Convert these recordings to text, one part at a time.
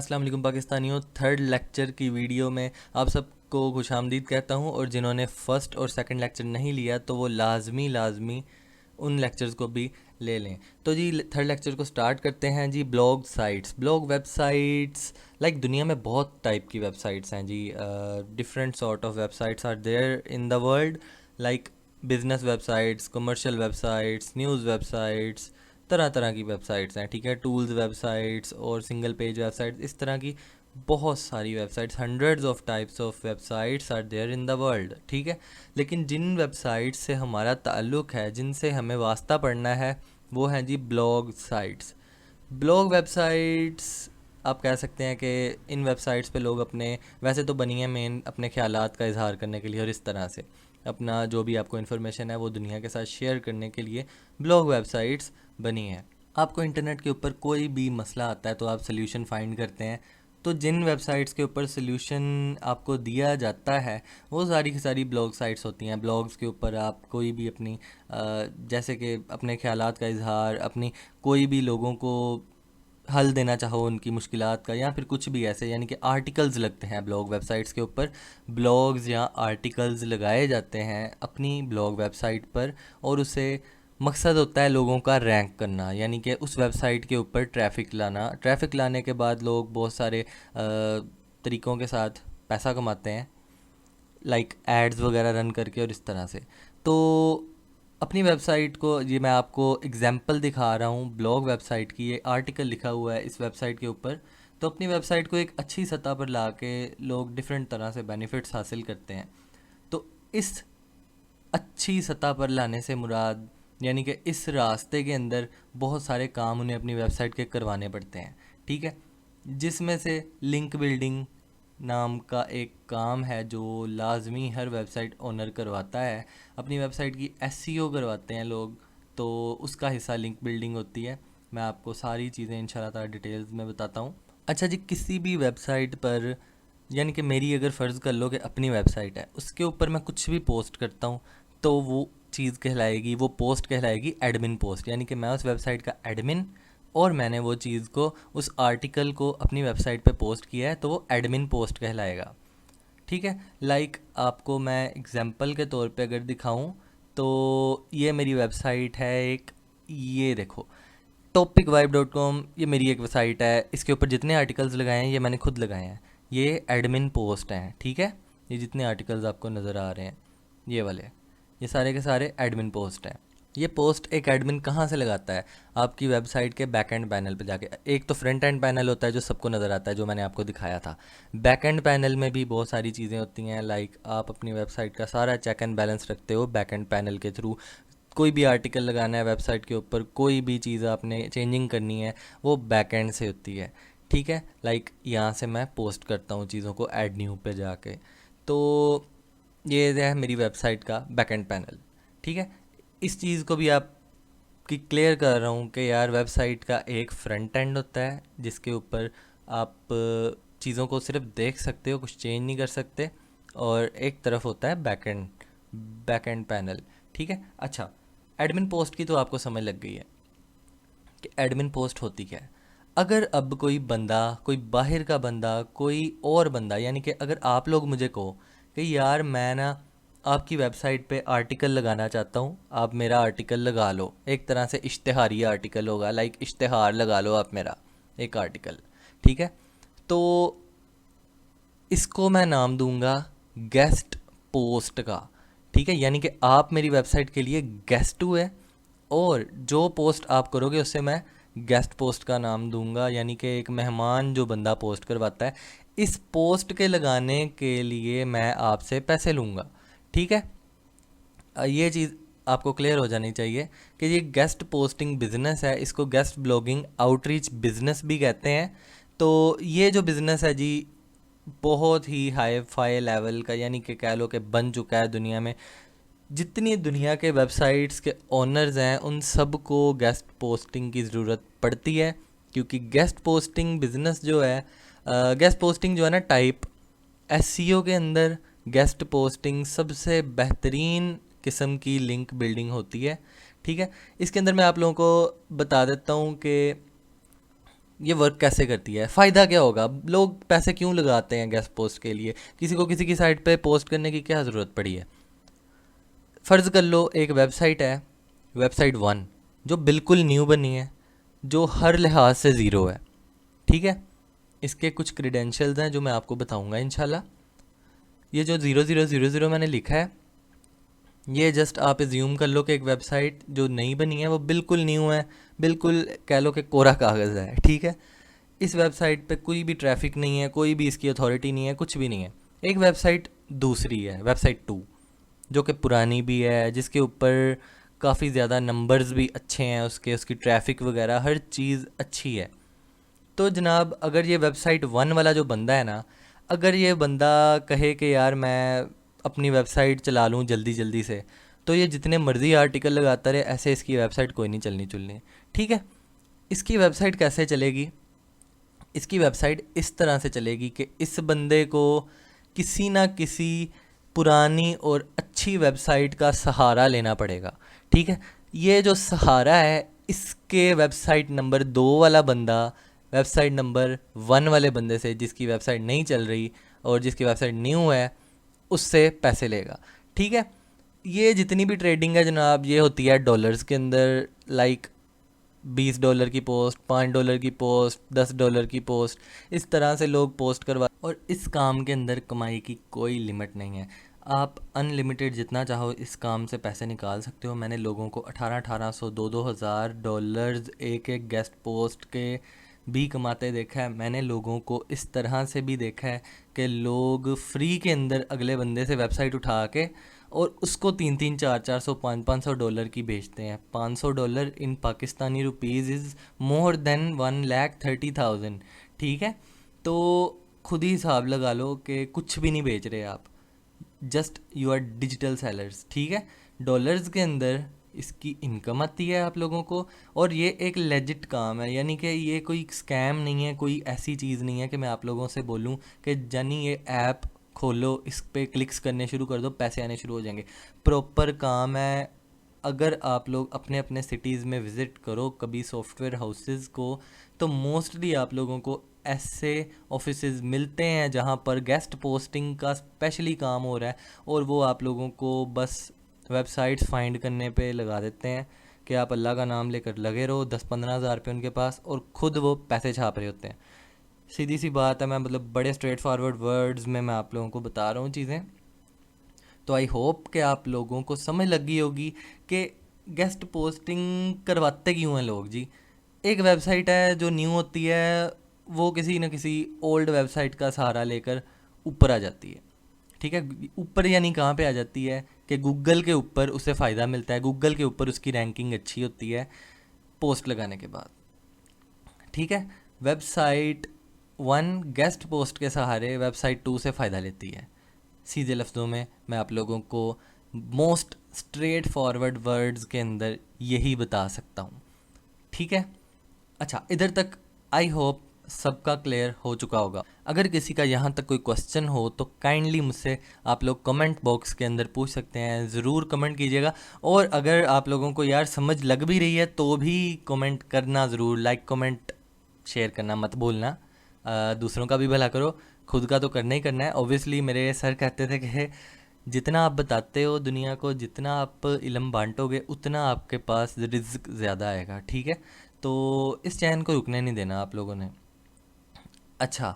अस्सलाम वालेकुम पाकिस्तानियों। थर्ड लेक्चर की वीडियो में आप सबको खुशामदीद कहता हूं, और जिन्होंने फ़र्स्ट और सेकंड लेक्चर नहीं लिया तो वो लाजमी उन लेक्चर्स को भी ले लें। तो जी थर्ड लेक्चर को स्टार्ट करते हैं। जी blog sites, blog websites, like दुनिया में बहुत टाइप की वेबसाइट्स हैं जी। Different sort of websites are there in the world, like business websites, commercial websites, news websites, तरह तरह की वेबसाइट्स हैं। ठीक है, टूल्स वेबसाइट्स और सिंगल पेज वेबसाइट्स, इस तरह की बहुत सारी websites, hundreds of types of websites are there in the world. ठीक है, लेकिन जिन वेबसाइट्स से हमारा ताल्लुक़ है, जिनसे हमें वास्ता पड़ना है, वो हैं जी ब्लॉग साइट्स। ब्लॉग वेबसाइट्स आप कह सकते हैं कि इन वेबसाइट्स पे लोग अपने, वैसे तो बनी है मेन अपने ख्यालात का इजहार करने के लिए, और इस तरह से अपना जो भी आपको इन्फॉर्मेशन है वो दुनिया के साथ शेयर करने के लिए ब्लॉग वेबसाइट्स बनी है। आपको इंटरनेट के ऊपर कोई भी मसला आता है तो आप सोल्यूशन फाइंड करते हैं। तो जिन वेबसाइट्स के ऊपर सोल्यूशन आपको दिया जाता है वो सारी की सारी ब्लॉग साइट्स होती हैं। ब्लॉग्स के ऊपर आप कोई भी अपनी जैसे कि अपने ख्यालात का इजहार, अपनी कोई भी लोगों को हल देना चाहो उनकी मुश्किलात का, या फिर कुछ भी ऐसे, यानी कि आर्टिकल्स लगते हैं ब्लॉग वेबसाइट्स के ऊपर। ब्लॉग्स या आर्टिकल्स लगाए जाते हैं अपनी ब्लॉग वेबसाइट पर, और उसे मकसद होता है लोगों का रैंक करना, यानी कि उस वेबसाइट के ऊपर ट्रैफिक लाना। ट्रैफिक लाने के बाद लोग बहुत सारे तरीक़ों के साथ पैसा कमाते हैं, लाइक एड्स वगैरह रन करके और इस तरह से। तो अपनी वेबसाइट को, ये मैं आपको एग्जांपल दिखा रहा हूँ ब्लॉग वेबसाइट की। ये आर्टिकल लिखा हुआ है इस वेबसाइट के ऊपर। तो अपनी वेबसाइट को एक अच्छी सतह पर ला के लोग डिफरेंट तरह से बेनिफिट्स हासिल करते हैं। तो इस अच्छी सतह पर लाने से मुराद, यानी कि इस रास्ते के अंदर बहुत सारे काम उन्हें अपनी वेबसाइट के करवाने पड़ते हैं। ठीक है, जिसमें से लिंक बिल्डिंग नाम का एक काम है जो लाजमी हर वेबसाइट ओनर करवाता है। अपनी वेबसाइट की एसईओ करवाते हैं लोग, तो उसका हिस्सा लिंक बिल्डिंग होती है। मैं आपको सारी चीज़ें इंशाल्लाह ताला डिटेल्स में बताता हूँ। अच्छा जी, किसी भी वेबसाइट पर, यानी कि मेरी अगर फ़र्ज़ कर लो कि अपनी वेबसाइट है, उसके ऊपर मैं कुछ भी पोस्ट करता हूँ तो वो चीज़ कहलाएगी, वो पोस्ट कहलाएगी एडमिन पोस्ट। यानी कि मैं उस वेबसाइट का एडमिन, और मैंने वो चीज़ को, उस आर्टिकल को अपनी वेबसाइट पे पोस्ट किया है, तो वो एडमिन पोस्ट कहलाएगा। ठीक है, लाइक आपको मैं एग्जांपल के तौर पे अगर दिखाऊं, तो ये मेरी वेबसाइट है एक, ये देखो topicvibe.com, ये मेरी एक वेबसाइट है। इसके ऊपर जितने आर्टिकल्स लगाए हैं ये मैंने खुद लगाए हैं, ये एडमिन पोस्ट हैं। ठीक है, ये जितने आर्टिकल्स आपको नज़र आ रहे हैं ये वाले, ये सारे के सारे एडमिन पोस्ट हैं। ये पोस्ट एक एडमिन कहाँ से लगाता है? आपकी वेबसाइट के बैक एंड पैनल पे जाके। एक तो फ्रंट एंड पैनल होता है जो सबको नज़र आता है, जो मैंने आपको दिखाया था। बैक एंड पैनल में भी बहुत सारी चीज़ें होती हैं, लाइक आप अपनी वेबसाइट का सारा चेक एंड बैलेंस रखते हो बैक एंड पैनल के थ्रू। कोई भी आर्टिकल लगाना है वेबसाइट के ऊपर, कोई भी चीज़ आपने चेंजिंग करनी है, वो बैक एंड से होती है। ठीक है, लाइक यहाँ से मैं पोस्ट करता हूँ चीज़ों को ऐड न्यू पे जाके। तो ये है मेरी वेबसाइट का बैक एंड पैनल। ठीक है, इस चीज़ को भी आप कि क्लियर कर रहा हूँ कि यार वेबसाइट का एक फ्रंट एंड होता है जिसके ऊपर आप चीज़ों को सिर्फ देख सकते हो, कुछ चेंज नहीं कर सकते, और एक तरफ होता है बैक एंड पैनल। ठीक है, अच्छा, एडमिन पोस्ट की तो आपको समझ लग गई है कि एडमिन पोस्ट होती क्या है। अगर अब कोई बंदा, कोई बाहर का बंदा, कोई और बंदा, यानी कि अगर आप लोग मुझे कहो कि यार मैं ना आपकी वेबसाइट पे आर्टिकल लगाना चाहता हूँ, आप मेरा आर्टिकल लगा लो, एक तरह से इश्तिहारी आर्टिकल होगा, लाइक इश्तिहार लगा लो आप मेरा एक आर्टिकल। ठीक है, तो इसको मैं नाम दूंगा गेस्ट पोस्ट का। ठीक है, यानी कि आप मेरी वेबसाइट के लिए गेस्ट हुए, और जो पोस्ट आप करोगे उससे मैं गेस्ट पोस्ट का नाम दूंगा, यानी कि एक मेहमान जो बंदा पोस्ट करवाता है, इस पोस्ट के लगाने के लिए मैं आपसे पैसे लूँगा। ठीक है, ये चीज़ आपको क्लियर हो जानी चाहिए कि ये गेस्ट पोस्टिंग बिजनेस है, इसको गेस्ट ब्लॉगिंग आउटरीच बिजनेस भी कहते हैं। तो ये जो बिज़नेस है जी बहुत ही हाई फाई लेवल का, यानी कि कह लो कि बन चुका है दुनिया में। जितनी दुनिया के वेबसाइट्स के ओनर्स हैं उन सब को गेस्ट पोस्टिंग की ज़रूरत पड़ती है, क्योंकि गेस्ट पोस्टिंग बिजनेस जो है, गेस्ट पोस्टिंग जो है ना टाइप, एसईओ के अंदर गेस्ट पोस्टिंग सबसे बेहतरीन किस्म की लिंक बिल्डिंग होती है। ठीक है, इसके अंदर मैं आप लोगों को बता देता हूँ कि ये वर्क कैसे करती है, फ़ायदा क्या होगा, लोग पैसे क्यों लगाते हैं गेस्ट पोस्ट के लिए, किसी को किसी की साइट पे पोस्ट करने की क्या ज़रूरत पड़ी है। फ़र्ज़ कर लो एक वेबसाइट है, वेबसाइट 1, जो बिल्कुल न्यू बनी है, जो हर लिहाज से ज़ीरो है, ठीक है। इसके कुछ क्रीडेंशियल्स हैं जो मैं आपको बताऊंगा इंशाल्लाह। ये जो 0000 मैंने लिखा है, ये जस्ट आप एज्यूम कर लो कि एक वेबसाइट जो नई बनी है वो बिल्कुल न्यू है, बिल्कुल कह लो कि कोरा कागज़ है, ठीक है। इस वेबसाइट पे कोई भी ट्रैफिक नहीं है, कोई भी इसकी अथॉरिटी नहीं है, कुछ भी नहीं है। एक वेबसाइट दूसरी है, वेबसाइट 2, जो कि पुरानी भी है, जिसके ऊपर काफ़ी ज़्यादा नंबर्स भी अच्छे हैं, उसकी ट्रैफिक वगैरह हर चीज़ अच्छी है। तो जनाब अगर ये वेबसाइट 1 वाला जो बंदा है ना, अगर ये बंदा कहे कि यार मैं अपनी वेबसाइट चला लूँ जल्दी जल्दी से, तो ये जितने मर्ज़ी आर्टिकल लगाता रहे, ऐसे इसकी वेबसाइट कोई नहीं चलनी चुलनी, ठीक है। इसकी वेबसाइट कैसे चलेगी, इसकी वेबसाइट इस तरह से चलेगी कि इस बंदे को किसी ना किसी पुरानी और अच्छी वेबसाइट का सहारा लेना पड़ेगा, ठीक है। ये जो सहारा है, इसके वेबसाइट नंबर 2 वाला बंदा वेबसाइट नंबर 1 वाले बंदे से, जिसकी वेबसाइट नहीं चल रही और जिसकी वेबसाइट न्यू है, उससे पैसे लेगा, ठीक है। ये जितनी भी ट्रेडिंग है जनाब, ये होती है डॉलर्स के अंदर, लाइक $20 की पोस्ट, $5 की पोस्ट, $10 की पोस्ट, इस तरह से लोग पोस्ट करवा, और इस काम के अंदर कमाई की कोई लिमिट नहीं है। आप अनलिमिटेड जितना चाहो इस काम से पैसे निकाल सकते हो। मैंने लोगों को 1800 $2,000 डॉलर्स एक एक गेस्ट पोस्ट के भी कमाते देखा है। मैंने लोगों को इस तरह से भी देखा है कि लोग फ्री के अंदर अगले बंदे से वेबसाइट उठा के और उसको 3-3, 4-4 सौ, $500 डॉलर की बेचते हैं। $500 in Pakistani rupees is more than 1,30,000, ठीक है। तो खुद ही हिसाब लगा लो कि कुछ भी नहीं बेच रहे आप, just you are digital sellers, ठीक है। डॉलर्स के अंदर इसकी इनकम आती है आप लोगों को, और ये एक लेजिट काम है, यानी कि ये कोई स्कैम नहीं है, कोई ऐसी चीज़ नहीं है कि मैं आप लोगों से बोलूं कि जानी ये ऐप खोलो, इस पे क्लिक्स करने शुरू कर दो, पैसे आने शुरू हो जाएंगे। प्रॉपर काम है। अगर आप लोग अपने अपने सिटीज़ में विज़िट करो कभी सॉफ्टवेयर हाउसेस को, तो मोस्टली आप लोगों को ऐसे ऑफिसेज मिलते हैं जहां पर गेस्ट पोस्टिंग का स्पेशली काम हो रहा है, और वो आप लोगों को बस वेबसाइट्स फाइंड करने पे लगा देते हैं कि आप अल्लाह का नाम लेकर लगे रहो, 10-15 हज़ार रुपये उनके पास, और ख़ुद वो पैसे छाप रहे होते हैं। सीधी सी बात है, मैं मतलब बड़े स्ट्रेट फॉरवर्ड वर्ड्स में मैं आप लोगों को बता रहा हूँ चीज़ें। तो आई होप कि आप लोगों को समझ लगी होगी कि गेस्ट पोस्टिंग करवाते क्यों हैं लोग जी। एक वेबसाइट है जो न्यू होती है, वो किसी न किसी ओल्ड वेबसाइट का सहारा लेकर ऊपर आ जाती है, ठीक है। ऊपर यानी कहाँ पे आ जाती है कि गूगल के ऊपर उसे फ़ायदा मिलता है, गूगल के ऊपर उसकी रैंकिंग अच्छी होती है पोस्ट लगाने के बाद, ठीक है। वेबसाइट 1 गेस्ट पोस्ट के सहारे वेबसाइट 2 से फ़ायदा लेती है। सीधे लफ्ज़ों में मैं आप लोगों को मोस्ट स्ट्रेट फॉरवर्ड वर्ड्स के अंदर यही बता सकता हूँ, ठीक है। अच्छा, इधर तक आई होप सबका क्लियर हो चुका होगा। अगर किसी का यहाँ तक कोई क्वेश्चन हो तो काइंडली मुझसे आप लोग कमेंट बॉक्स के अंदर पूछ सकते हैं, ज़रूर कमेंट कीजिएगा। और अगर आप लोगों को यार समझ लग भी रही है तो भी कमेंट करना ज़रूर, लाइक कमेंट शेयर करना मत भूलना। दूसरों का भी भला करो, खुद का तो करना ही करना है। ऑब्वियसली मेरे सर कहते थे कि जितना आप बताते हो दुनिया को, जितना आप इल्म बांटोगे, उतना आपके पास रिज़्क ज़्यादा आएगा, ठीक है। तो इस चैन को रुकने नहीं देना आप लोगों ने। अच्छा,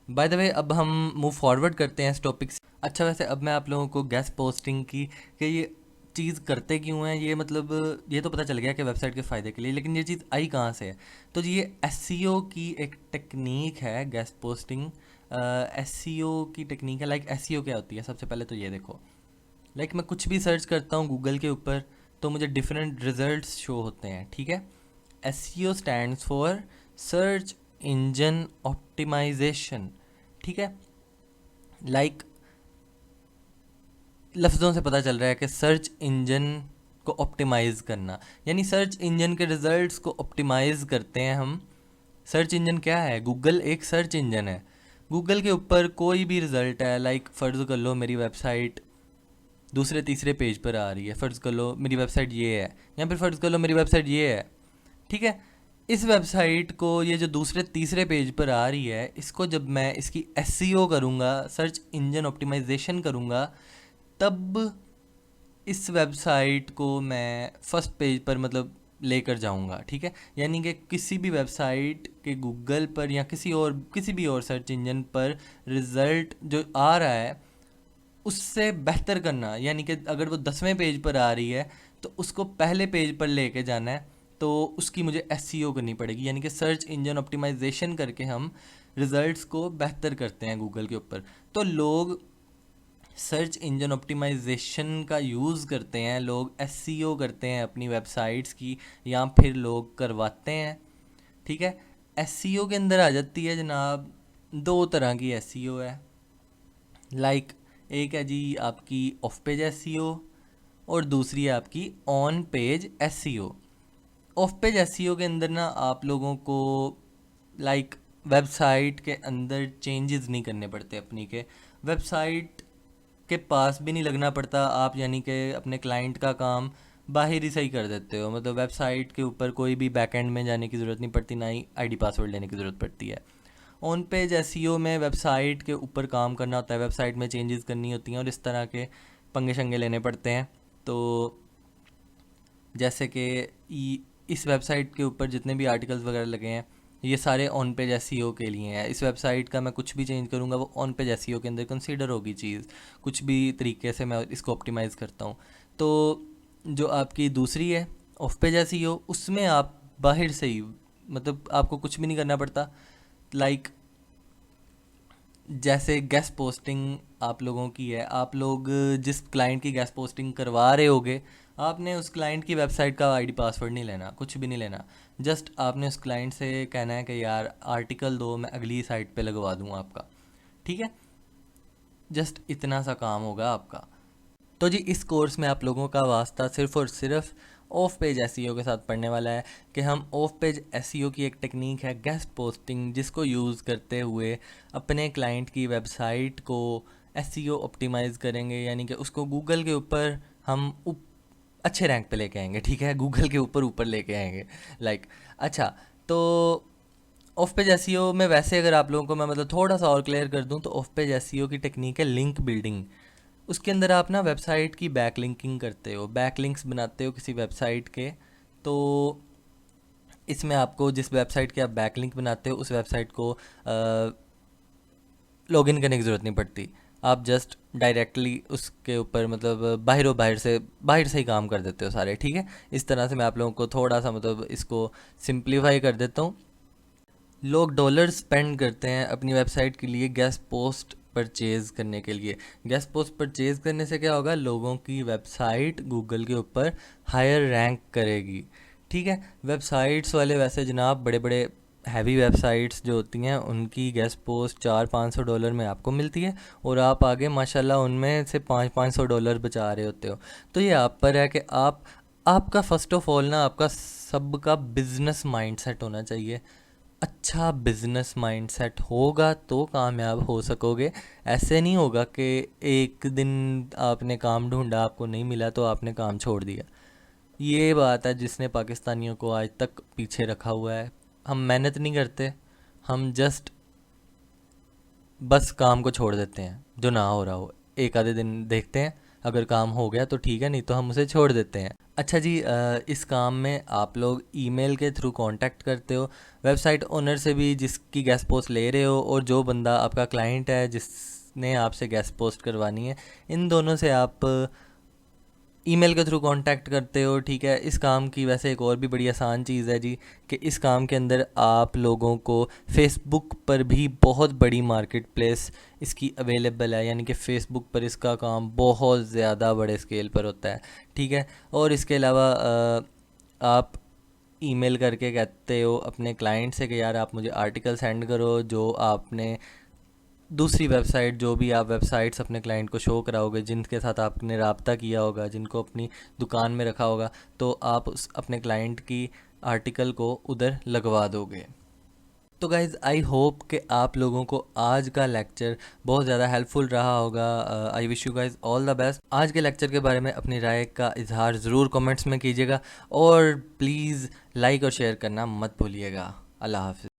बाय द वे अब हम मूव फॉरवर्ड करते हैं इस टॉपिक से। अच्छा, वैसे अब मैं आप लोगों को गेस्ट पोस्टिंग की कि ये चीज़ करते क्यों हैं, ये मतलब ये तो पता चल गया कि वेबसाइट के फ़ायदे के लिए, लेकिन ये चीज़ आई कहाँ से है। तो जी ये एसईओ की एक टेक्निक है गेस्ट पोस्टिंग। एसईओ की टेक्निक है। लाइक एसईओ क्या होती है, सबसे पहले तो ये देखो, लाइक मैं कुछ भी सर्च करता हूँ गूगल के ऊपर तो मुझे डिफरेंट रिजल्ट्स शो होते हैं, ठीक है। SEO stands for search engine optimisation, ठीक है। लाइक लफ्ज़ों से पता चल रहा है कि सर्च इंजन को ऑप्टिमाइज़ करना, यानी सर्च इंजन के रिज़ल्ट्स को ऑप्टिमाइज़ करते हैं हम। सर्च इंजन क्या है? गूगल एक सर्च इंजन है। गूगल के ऊपर कोई भी रिज़ल्ट है, लाइक फ़र्ज़ कर लो मेरी वेबसाइट दूसरे तीसरे पेज पर आ रही है, फ़र्ज़ कर लो मेरी वेबसाइट ये है, या फिर फ़र्ज़ कर लो मेरी वेबसाइट ये है, ठीक है। इस वेबसाइट को, ये जो दूसरे तीसरे पेज पर आ रही है, इसको जब मैं इसकी एसईओ करूँगा, सर्च इंजन ऑप्टिमाइजेशन करूँगा, तब इस वेबसाइट को मैं फर्स्ट पेज पर मतलब लेकर जाऊंगा, ठीक है। यानी कि किसी भी वेबसाइट के गूगल पर या किसी भी और सर्च इंजन पर रिज़ल्ट जो आ रहा है उससे बेहतर करना, यानी कि अगर वो 10वें पेज पर आ रही है तो उसको पहले पेज पर लेके जाना है, तो उसकी मुझे एसईओ करनी पड़ेगी, यानी कि सर्च इंजन ऑप्टिमाइजेशन करके हम रिज़ल्ट्स को बेहतर करते हैं गूगल के ऊपर। तो लोग सर्च इंजन ऑप्टिमाइजेशन का यूज़ करते हैं, लोग एसईओ करते हैं अपनी वेबसाइट्स की, या फिर लोग करवाते हैं, ठीक है। एसईओ के अंदर आ जाती है जनाब, दो तरह की एसईओ है। एक है जी आपकी ऑफ पेज एसईओ और दूसरी है आपकी on page SEO. Of page SEO के अंदर ना आप लोगों को वेबसाइट के अंदर चेंजेस नहीं करने पड़ते अपनी के, वेबसाइट के पास भी नहीं लगना पड़ता आप, यानी कि अपने क्लाइंट का काम बाहर ही सही कर देते हो, मतलब वेबसाइट के ऊपर कोई भी बैकएंड में जाने की ज़रूरत नहीं पड़ती, ना ही आईडी पासवर्ड लेने की ज़रूरत पड़ती है। ऑन पेज एसईओ में वेबसाइट के ऊपर काम करना होता है, वेबसाइट में चेंजेस करनी होती हैं और इस तरह के पंगे शंगे लेने पड़ते हैं। तो जैसे कि इस वेबसाइट के ऊपर जितने भी आर्टिकल्स वगैरह लगे हैं ये सारे ऑन पेज एसईओ के लिए हैं। इस वेबसाइट का मैं कुछ भी चेंज करूँगा वो ऑन पेज एसईओ के अंदर कंसीडर होगी चीज़, कुछ भी तरीके से मैं इसको ऑप्टिमाइज़ करता हूँ। तो जो आपकी दूसरी है ऑफ पेज एसईओ, उसमें आप बाहर से ही, मतलब आपको कुछ भी नहीं करना पड़ता। लाइक जैसे गेस्ट पोस्टिंग आप लोगों की है, आप लोग जिस क्लाइंट की गेस्ट पोस्टिंग करवा रहे होगे, आपने उस क्लाइंट की वेबसाइट का आईडी पासवर्ड नहीं लेना, कुछ भी नहीं लेना। जस्ट आपने उस क्लाइंट से कहना है कि यार आर्टिकल दो, मैं अगली साइट पे लगवा दूँ आपका, ठीक है। जस्ट इतना सा काम होगा आपका। तो जी इस कोर्स में आप लोगों का वास्ता सिर्फ़ और सिर्फ ऑफ पेज एसईओ के साथ पढ़ने वाला है कि हम ऑफ पेज एसईओ की एक टेक्निक है गेस्ट पोस्टिंग, जिसको यूज़ करते हुए अपने क्लाइंट की वेबसाइट को एसईओ ऑप्टिमाइज़ करेंगे, यानी कि उसको गूगल के ऊपर हम अच्छे रैंक पे लेके आएंगे, ठीक है, गूगल के ऊपर ऊपर लेके आएंगे। अच्छा, तो ऑफ पेज एसईओ में वैसे अगर आप लोगों को मैं मतलब थोड़ा सा और क्लियर कर दूं, तो ऑफ पेज एसईओ की टेक्निक है लिंक बिल्डिंग। उसके अंदर आप ना वेबसाइट की बैक लिंकिंग करते हो, बैक लिंक्स बनाते हो किसी वेबसाइट के। तो इसमें आपको जिस वेबसाइट के आप बैक लिंक बनाते हो उस वेबसाइट को लॉगिन करने की ज़रूरत नहीं पड़ती, आप जस्ट डायरेक्टली उसके ऊपर मतलब बाहर से ही काम कर देते हो सारे, ठीक है। इस तरह से मैं आप लोगों को थोड़ा सा मतलब इसको सिंप्लीफाई कर देता हूँ। लोग डॉलर स्पेंड करते हैं अपनी वेबसाइट के लिए गेस्ट पोस्ट परचेज़ करने के लिए। गेस्ट पोस्ट परचेज़ करने से क्या होगा, लोगों की वेबसाइट गूगल के ऊपर हायर रैंक करेगी, ठीक है। वेबसाइट्स वाले वैसे जनाब बड़े बड़े हैवी वेबसाइट्स जो होती हैं उनकी गेस्ट पोस्ट $400-500 में आपको मिलती है, और आप आगे माशाल्लाह उनमें से $500 बचा रहे होते हो। तो ये आप पर है कि आपका फ़र्स्ट ऑफ ऑल ना आपका सबका बिजनेस माइंडसेट होना चाहिए। अच्छा बिजनेस माइंडसेट होगा तो कामयाब हो सकोगे। ऐसे नहीं होगा कि एक दिन आपने काम ढूंढा, आपको नहीं मिला तो आपने काम छोड़ दिया। ये बात है जिसने पाकिस्तानियों को आज तक पीछे रखा हुआ है। हम मेहनत नहीं करते, हम जस्ट बस काम को छोड़ देते हैं, जो ना हो रहा हो एक आधे दिन देखते हैं, अगर काम हो गया तो ठीक है, नहीं तो हम उसे छोड़ देते हैं। अच्छा जी, इस काम में आप लोग ईमेल के थ्रू कांटेक्ट करते हो वेबसाइट ओनर से भी जिसकी गेस्ट पोस्ट ले रहे हो, और जो बंदा आपका क्लाइंट है जिसने आपसे गेस्ट पोस्ट करवानी है, इन दोनों से आप ईमेल के थ्रू कांटेक्ट करते हो, ठीक है। इस काम की वैसे एक और भी बड़ी आसान चीज़ है जी, कि इस काम के अंदर आप लोगों को फेसबुक पर भी बहुत बड़ी मार्केट प्लेस इसकी अवेलेबल है, यानी कि फ़ेसबुक पर इसका काम बहुत ज़्यादा बड़े स्केल पर होता है, ठीक है। और इसके अलावा आप ईमेल करके कहते हो अपने क्लाइंट से कि यार आप मुझे आर्टिकल सेंड करो, जो आपने दूसरी वेबसाइट, जो भी आप वेबसाइट्स अपने क्लाइंट को शो कराओगे, जिनके साथ आपने रब्ता किया होगा, जिनको अपनी दुकान में रखा होगा, तो आप उस अपने क्लाइंट की आर्टिकल को उधर लगवा दोगे। तो गाइज़ आई होप कि आप लोगों को आज का लेक्चर बहुत ज़्यादा हेल्पफुल रहा होगा। I wish you guys all the best. आज के लेक्चर के बारे में अपनी राय का इजहार ज़रूर कमेंट्स में कीजिएगा और प्लीज़ लाइक और शेयर करना मत भूलिएगा। अल्लाह हाफ़िज़।